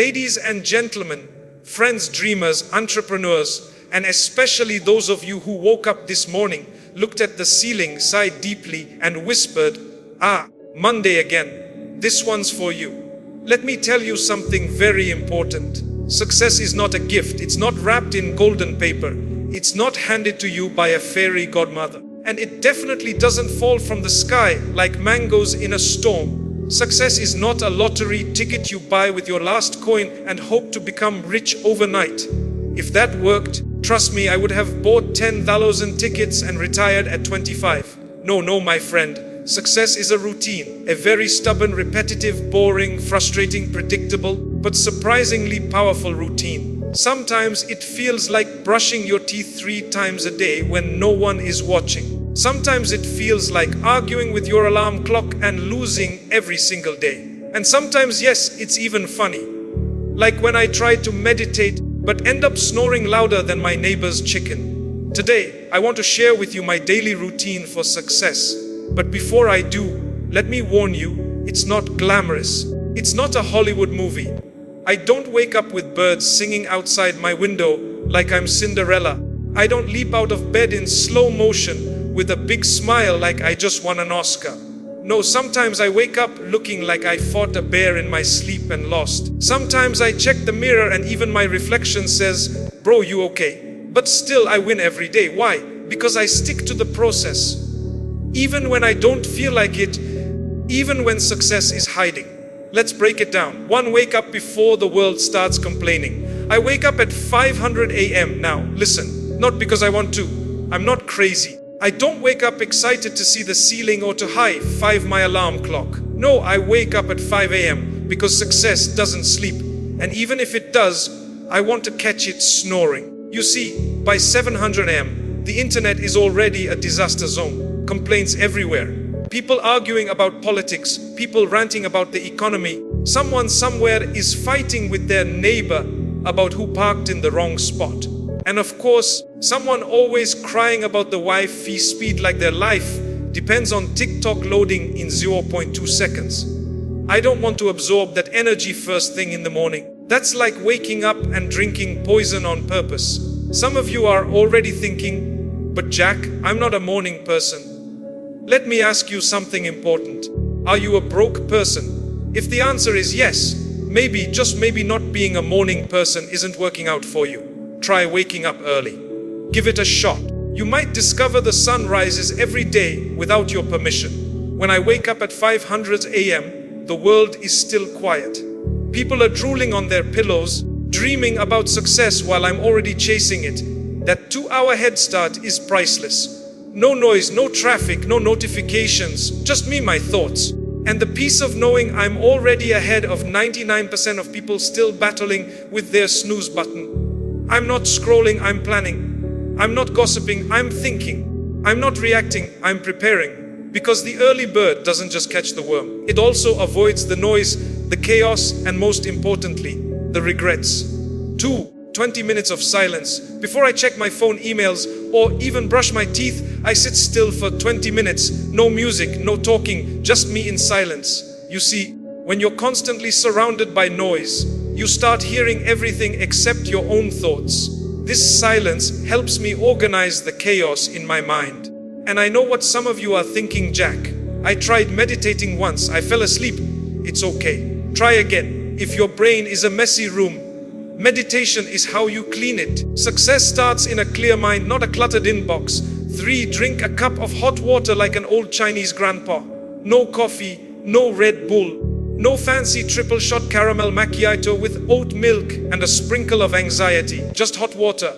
Ladies and gentlemen, friends, dreamers, entrepreneurs, and especially those of you who woke up this morning, looked at the ceiling, sighed deeply, and whispered, "Ah, Monday again. This one's for you." Let me tell you something very important. Success is not a gift. It's not wrapped in golden paper. It's not handed to you by a fairy godmother. And it definitely doesn't fall from the sky like mangoes in a storm. Success is not a lottery ticket you buy with your last coin and hope to become rich overnight. If that worked, trust me, I would have bought 10,000 tickets and retired at 25. No, my friend. Success is a routine, a very stubborn, repetitive, boring, frustrating, predictable, but surprisingly powerful routine. Sometimes it feels like brushing your teeth 3 times a day when no one is watching. Sometimes it feels like arguing with your alarm clock and losing every single day. And sometimes, yes, it's even funny. Like when I try to meditate but end up snoring louder than my neighbor's chicken. Today, I want to share with you my daily routine for success. But before I do, let me warn you, it's not glamorous. It's not a Hollywood movie. I don't wake up with birds singing outside my window like I'm Cinderella. I don't leap out of bed in slow motion with a big smile like I just won an Oscar. No, sometimes I wake up looking like I fought a bear in my sleep and lost. Sometimes I check the mirror and even my reflection says, "Bro, you okay?" But still I win every day. Why? Because I stick to the process. Even when I don't feel like it, even when success is hiding. Let's break it down. 1. Wake up before the world starts complaining. I wake up at 500 a.m. Now, listen, not because I want to. I'm not crazy. I don't wake up excited to see the ceiling or to high-five my alarm clock. No, I wake up at 5 a.m. because success doesn't sleep. And even if it does, I want to catch it snoring. You see, by 700 a.m., the internet is already a disaster zone. Complaints everywhere. People arguing about politics, people ranting about the economy. Someone somewhere is fighting with their neighbor about who parked in the wrong spot. And of course, someone always crying about the Wi-Fi speed like their life depends on TikTok loading in 0.2 seconds. I don't want to absorb that energy first thing in the morning. That's like waking up and drinking poison on purpose. Some of you are already thinking, "But Jack, I'm not a morning person." Let me ask you something important. Are you a broke person? If the answer is yes, maybe, just maybe, not being a morning person isn't working out for you. Try waking up early. Give it a shot. You might discover the sun rises every day without your permission. When I wake up at 500 a.m., the world is still quiet. People are drooling on their pillows, dreaming about success while I'm already chasing it. That 2-hour head start is priceless. No noise, no traffic, no notifications, just me, my thoughts. And the peace of knowing I'm already ahead of 99% of people still battling with their snooze button. I'm not scrolling, I'm planning. I'm not gossiping, I'm thinking. I'm not reacting, I'm preparing. Because the early bird doesn't just catch the worm. It also avoids the noise, the chaos, and most importantly, the regrets. 2. 20 minutes of silence. Before I check my phone, emails, or even brush my teeth, I sit still for 20 minutes. No music, no talking, just me in silence. You see, when you're constantly surrounded by noise, you start hearing everything except your own thoughts. This silence helps me organize the chaos in my mind. And I know what some of you are thinking, "Jack, I tried meditating once, I fell asleep." It's okay. Try again. If your brain is a messy room, meditation is how you clean it. Success starts in a clear mind, not a cluttered inbox. 3. Drink a cup of hot water like an old Chinese grandpa. No coffee, no Red Bull, no fancy triple shot caramel macchiato with oat milk and a sprinkle of anxiety. Just hot water.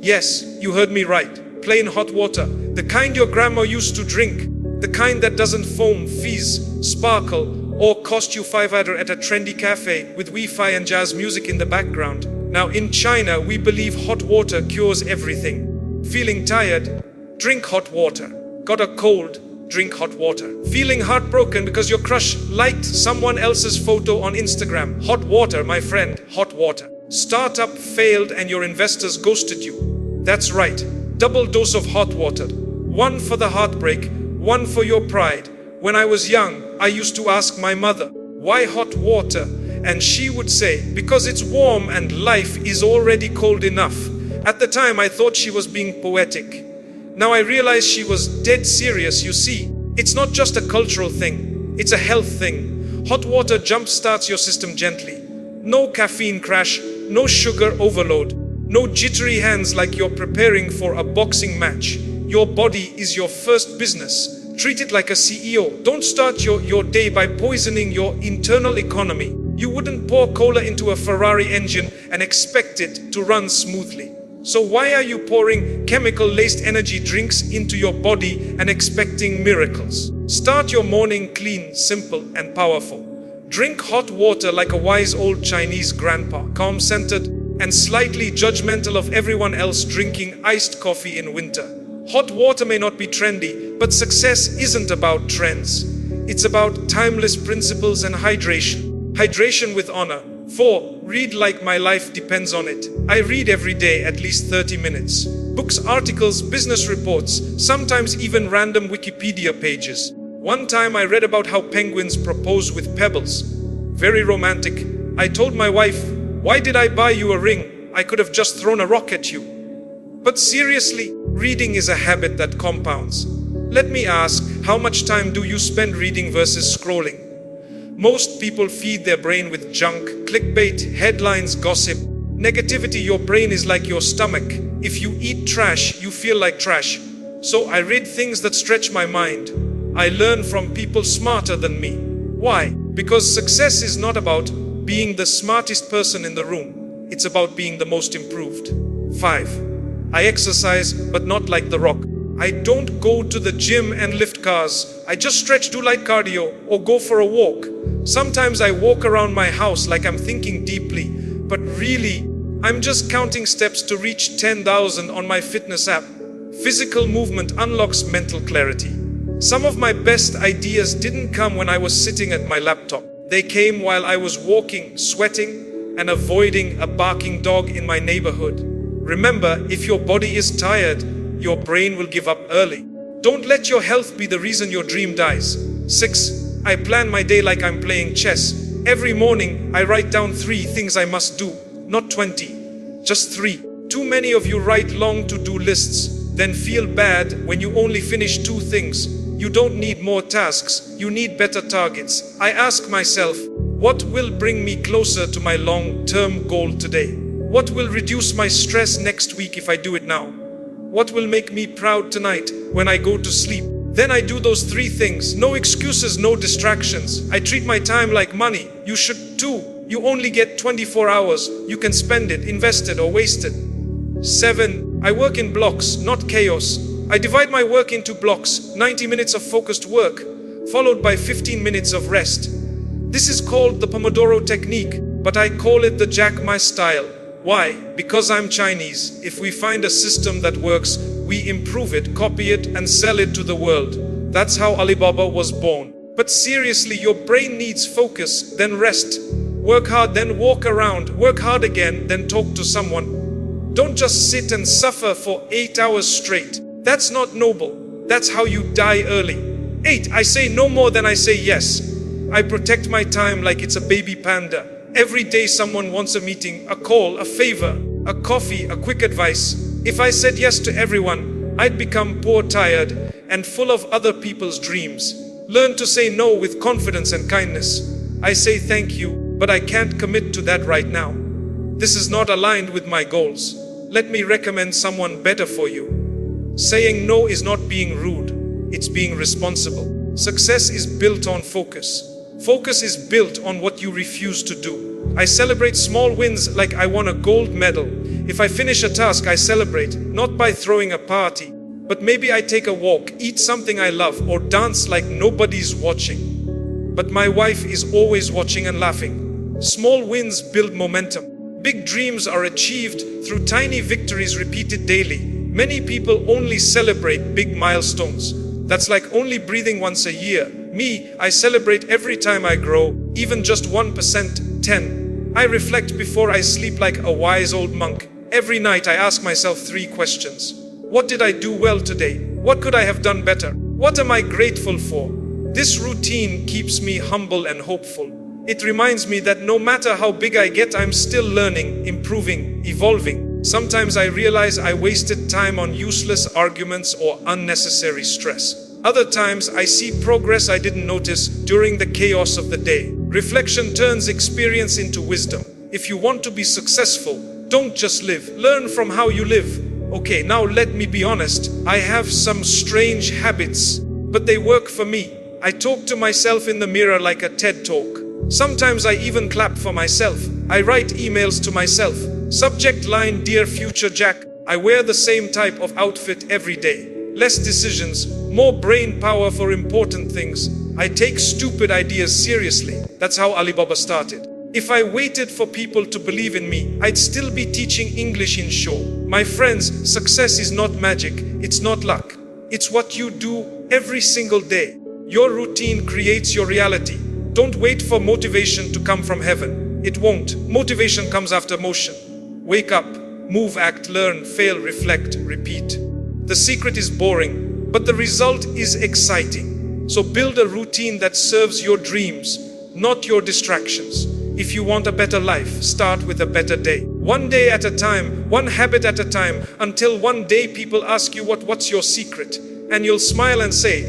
Yes, you heard me right. Plain hot water. The kind your grandma used to drink. The kind that doesn't foam, fizz, sparkle, or cost you $5 at a trendy cafe with Wi-Fi and jazz music in the background. Now in China, we believe hot water cures everything. Feeling tired? Drink hot water. Got a cold? Drink hot water. Feeling heartbroken because your crush liked someone else's photo on Instagram? Hot water, my friend, hot water. Startup failed and your investors ghosted you? That's right, double dose of hot water. One for the heartbreak, one for your pride. When I was young, I used to ask my mother, "Why hot water?" and she would say, because it's warm and life is already cold enough. At the time, I thought she was being poetic. Now I realize she was dead serious. You see, it's not just a cultural thing, it's a health thing. Hot water jump-starts your system gently. No caffeine crash, no sugar overload, no jittery hands like you're preparing for a boxing match. Your body is your first business. Treat it like a CEO. Don't start your day by poisoning your internal economy. You wouldn't pour cola into a Ferrari engine and expect it to run smoothly. So why are you pouring chemical-laced energy drinks into your body and expecting miracles? Start your morning clean, simple, and powerful. Drink hot water like a wise old Chinese grandpa, calm-centered and slightly judgmental of everyone else drinking iced coffee in winter. Hot water may not be trendy, but success isn't about trends. It's about timeless principles and hydration. Hydration with honor. 4. Read like my life depends on it. I read every day at least 30 minutes. Books, articles, business reports, sometimes even random Wikipedia pages. One time I read about how penguins propose with pebbles. Very romantic. I told my wife, "Why did I buy you a ring? I could have just thrown a rock at you." But seriously, reading is a habit that compounds. Let me ask, how much time do you spend reading versus scrolling? Most people feed their brain with junk, clickbait, headlines, gossip, negativity. Your brain is like your stomach. If you eat trash, you feel like trash. So I read things that stretch my mind. I learn from people smarter than me. Why? Because success is not about being the smartest person in the room. It's about being the most improved. 5. I exercise, but not like The Rock. I don't go to the gym and lift cars. I just stretch, do light cardio, or go for a walk. Sometimes I walk around my house like I'm thinking deeply, but really, I'm just counting steps to reach 10,000 on my fitness app. Physical movement unlocks mental clarity. Some of my best ideas didn't come when I was sitting at my laptop. They came while I was walking, sweating, and avoiding a barking dog in my neighborhood. Remember, if your body is tired, your brain will give up early. Don't let your health be the reason your dream dies. 6. I plan my day like I'm playing chess. Every morning, I write down 3 things I must do, not 20, just 3. Too many of you write long to-do lists, then feel bad when you only finish 2 things. You don't need more tasks, you need better targets. I ask myself, what will bring me closer to my long-term goal today? What will reduce my stress next week if I do it now? What will make me proud tonight when I go to sleep? Then I do those 3 things. No excuses, no distractions. I treat my time like money. You should too. You only get 24 hours. You can spend it, invest it, or waste it. 7. I work in blocks, not chaos. I divide my work into blocks, 90 minutes of focused work, followed by 15 minutes of rest. This is called the Pomodoro technique, but I call it the Jack Ma style. Why? Because I'm Chinese. If we find a system that works, we improve it, copy it, and sell it to the world. That's how Alibaba was born. But seriously, your brain needs focus, then rest. Work hard, then walk around. Work hard again, then talk to someone. Don't just sit and suffer for 8 hours straight. That's not noble. That's how you die early. 8. I say no more than I say yes. I protect my time like it's a baby panda. Every day someone wants a meeting, a call, a favor, a coffee, a quick advice. If I said yes to everyone, I'd become poor, tired, and full of other people's dreams. Learn to say no with confidence and kindness. I say thank you, but I can't commit to that right now. This is not aligned with my goals. Let me recommend someone better for you. Saying no is not being rude, it's being responsible. Success is built on focus. Focus is built on what you refuse to do. I celebrate small wins like I won a gold medal. If I finish a task, I celebrate, not by throwing a party, but maybe I take a walk, eat something I love, or dance like nobody's watching. But my wife is always watching and laughing. Small wins build momentum. Big dreams are achieved through tiny victories repeated daily. Many people only celebrate big milestones. That's like only breathing once a year. Me, I celebrate every time I grow, even just 1%, 10. I reflect before I sleep like a wise old monk. Every night I ask myself 3 questions. What did I do well today? What could I have done better? What am I grateful for? This routine keeps me humble and hopeful. It reminds me that no matter how big I get, I'm still learning, improving, evolving. Sometimes I realize I wasted time on useless arguments or unnecessary stress. Other times I see progress I didn't notice during the chaos of the day. Reflection turns experience into wisdom. If you want to be successful, don't just live. Learn from how you live. Okay, now let me be honest. I have some strange habits, but they work for me. I talk to myself in the mirror like a TED talk. Sometimes I even clap for myself. I write emails to myself. Subject line, Dear Future Jack. I wear the same type of outfit every day. Less decisions, more brain power for important things. I take stupid ideas seriously. That's how Alibaba started. If I waited for people to believe in me, I'd still be teaching English in Shaw. My friends, success is not magic. It's not luck. It's what you do every single day. Your routine creates your reality. Don't wait for motivation to come from heaven. It won't. Motivation comes after motion. Wake up, move, act, learn, fail, reflect, repeat. The secret is boring, but the result is exciting. So build a routine that serves your dreams, not your distractions. If you want a better life, start with a better day. One day at a time, one habit at a time, until one day people ask you what's your secret? And you'll smile and say,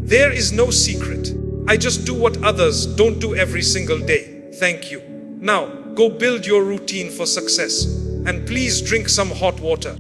there is no secret. I just do what others don't do every single day. Thank you. Now, go build your routine for success. And please drink some hot water.